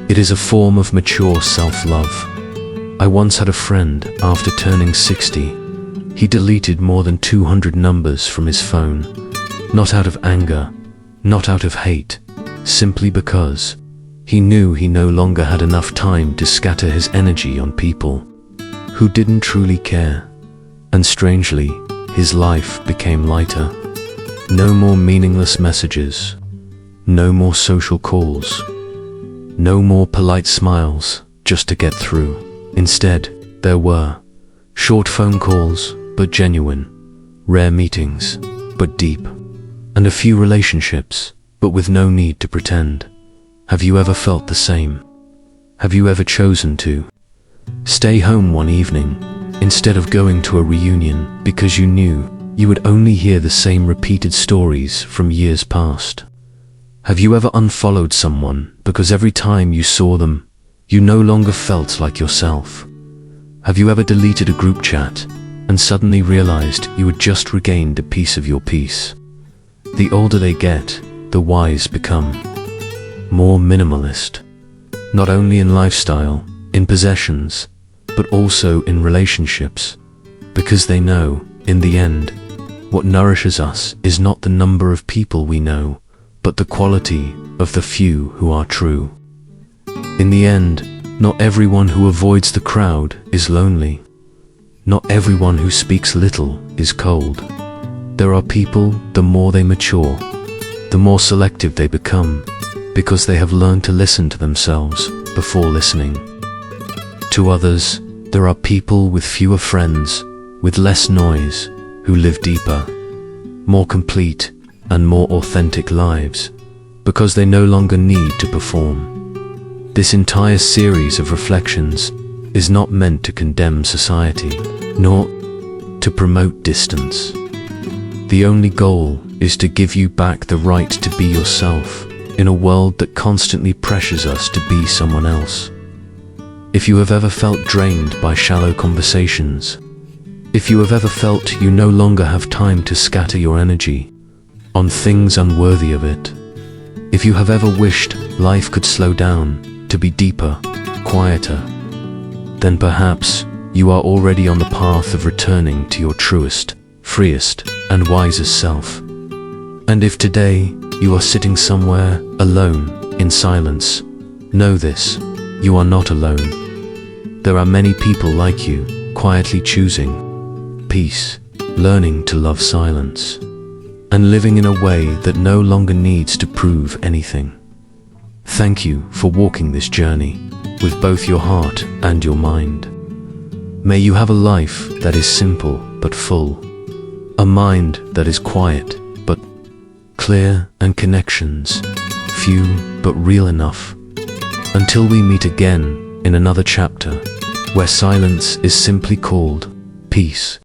It is a form of mature self-love. I once had a friend, after turning 60, he deleted more than 200 numbers from his phone, not out of anger, not out of hate, simply because he knew he no longer had enough time to scatter his energy on people who didn't truly care. And strangely, his life became lighter. No more meaningless messages, no more social calls, no more polite smiles just to get through. Instead, there were short phone calls, but genuine, rare meetings, but deep, and a few relationships, but with no need to pretend. Have you ever felt the same? Have you ever chosen to stay home one evening instead of going to a reunion because you knew you would only hear the same repeated stories from years past? Have you ever unfollowed someone because every time you saw them, you no longer felt like yourself? Have you ever deleted a group chat and suddenly realized you had just regained a piece of your peace? The older they get, the wise become more minimalist, not only in lifestyle, in possessions, but also in relationships, because they know, in the end, what nourishes us is not the number of people we know, but the quality of the few who are true. In the end, not everyone who avoids the crowd is lonely. Not everyone who speaks little is cold. There are people, the more they mature, the more selective they become, because they have learned to listen to themselves before listening to others. There are people with fewer friends, with less noise, who live deeper, more complete, and more authentic lives, because they no longer need to perform. This entire series of reflections is not meant to condemn society, nor to promote distance. The only goal is to give you back the right to be yourself in a world that constantly pressures us to be someone else. If you have ever felt drained by shallow conversations, if you have ever felt you no longer have time to scatter your energy on things unworthy of it, if you have ever wished life could slow down to be deeper, quieter, then perhaps you are already on the path of returning to your truest, freest, and wisest self. And if today you are sitting somewhere alone in silence, know this: you are not alone. There are many people like you, quietly choosing peace, learning to love silence, and living in a way that no longer needs to prove anything. Thank you for walking this journey with both your heart and your mind. May you have a life that is simple but full, a mind that is quiet but clear, and connections few but real enough. Until we meet again in another chapter, where silence is simply called peace.